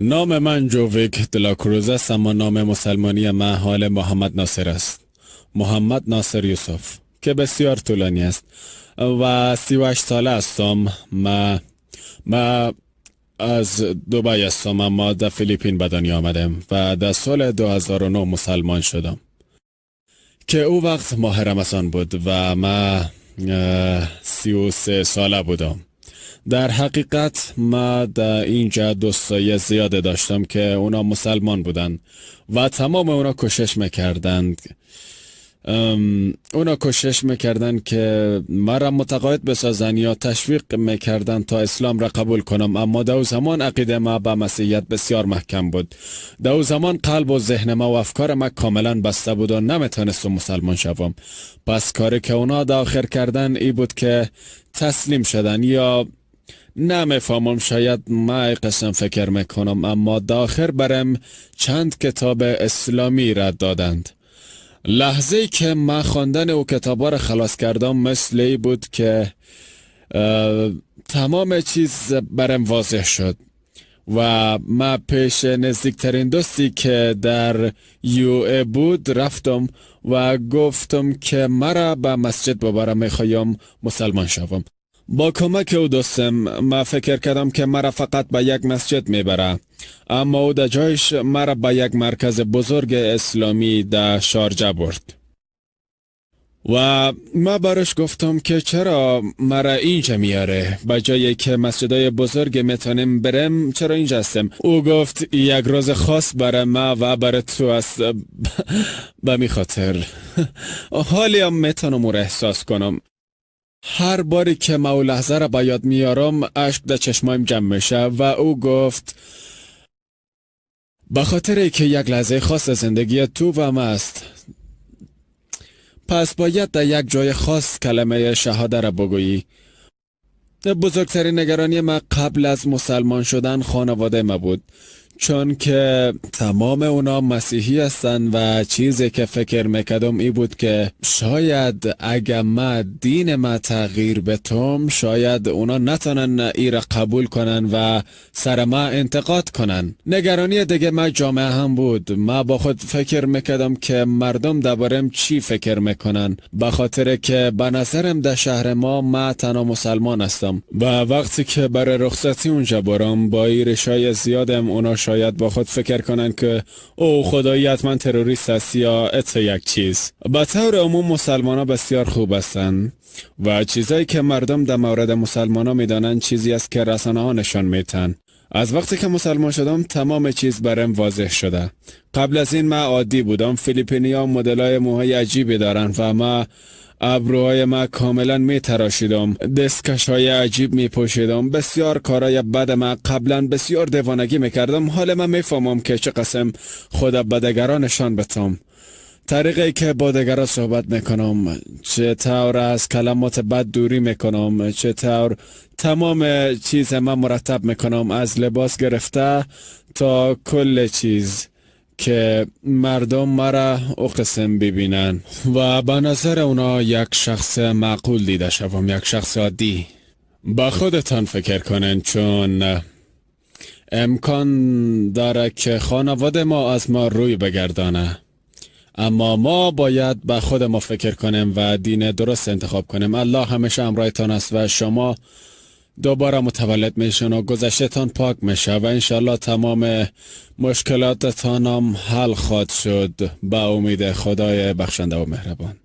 نام من جوویک دلاکروز است، اما نام مسلمانی من حال محمد ناصر است. محمد ناصر یوسف که بسیار طولانی است و 38 ساله هستم. ما از دبی هستم، اما در فیلیپین به دنیا آمدم و در سال 2009 مسلمان شدم که او وقت ماه رمضان بود و ما 33 ساله بودم. در حقیقت ما در اینجا دوستای زیاده داشتم که اونا مسلمان بودن و تمام اونا کوشش میکردن که مرا متقاعد بسازن یا تشویق میکردن تا اسلام را قبول کنم، اما در زمان عقیده ما به مسیحیت بسیار محکم بود. در زمان قلب و ذهن ما و افکار ما کاملا بسته بود و نمیتونستم مسلمان شوم. پس کاری که اونا در آخر کردن ای بود که تسلیم شدن، یا نمیفهمم، شاید ما قسم فکر میکنم، اما در آخر برم چند کتاب اسلامی را دادند. لحظه که ما خواندن او کتابا را خلاص کردم مثل ای بود که تمام چیز برم واضح شد و ما پیش نزدیکترین دوستی که در یو بود رفتم و گفتم که مرا به مسجد ببرم، میخوایم مسلمان شوم. با کمک او دوستم ما فکر کردم که مرا فقط به یک مسجد میبره، اما او در جایش مرا به یک مرکز بزرگ اسلامی در شارجه برد و ما براش گفتم که چرا مرا اینجا میاره، به جایی که مسجدای بزرگ میتونیم برم چرا اینجا هستم. او گفت یک روز خاص برای ما و برای تو است. به می خاطر حالی هم میتونم او را احساس کنم. هر باری که ما او لحظه را به یاد میارم اشک در چشمایم جمع میشه و او گفت به خاطر که یک لحظه خاص زندگی تو و ما است، پس باید در یک جای خاص کلمه شهاده را بگویی. بزرگترین نگرانی ما قبل از مسلمان شدن خانواده ما بود، چون که تمام اونا مسیحی هستن و چیزی که فکر میکردم ای بود که شاید اگر ما دین ما تغییر بتم شاید اونا نتونن ای را قبول کنن و سر ما انتقاد کنن. نگرانی دیگه ما جامعه هم بود. ما با خود فکر میکردم که مردم دربارم چی فکر میکنن، به خاطر که به نظرم در شهر ما تنها مسلمان هستم و وقتی که برای رخصتی اونجا برم با ایرشای زیادم اونا شاید با خود فکر کنن که او خدایی حتما تروریست است یا یک چیز. به طور عموم مسلمان ها بسیار خوب هستند و چیزایی که مردم در مورد مسلمان ها میدانن چیزی است که رسانه ها نشان میتن. از وقتی که مسلمان شدم تمام چیز برام واضح شده. قبل از این من عادی بودم. فیلیپینی ها مدلای موهای عجیبی دارن و ما ابروهای ما کاملا می تراشیدم، دستکش های عجیب می پوشیدم، بسیار کارای بد ما قبلا بسیار دیوانگی می کردم. حال من می فهمم که چه قسم خود به دیگران نشان بدم، طریقی که با دیگران صحبت می کنم، چه طور از کلمات بد دوری می کنم، چه طور تمام چیز من مرتب می کنم، از لباس گرفته تا کل چیز که مردم مرا او قسم ببینن و به نظر اونا یک شخص معقول دیده شوم، یک شخص عادی. با خودتان فکر کنن، چون امکان داره که خانواده ما از ما روی بگردانه، اما ما باید به خود ما فکر کنیم و دین درست انتخاب کنیم. الله همیشه همراهتان است و شما دوباره متولد میشن و گذشتتان پاک میشه و انشالله تمام مشکلاتتان هم حل خواهد شد، به امید خدای بخشنده و مهربان.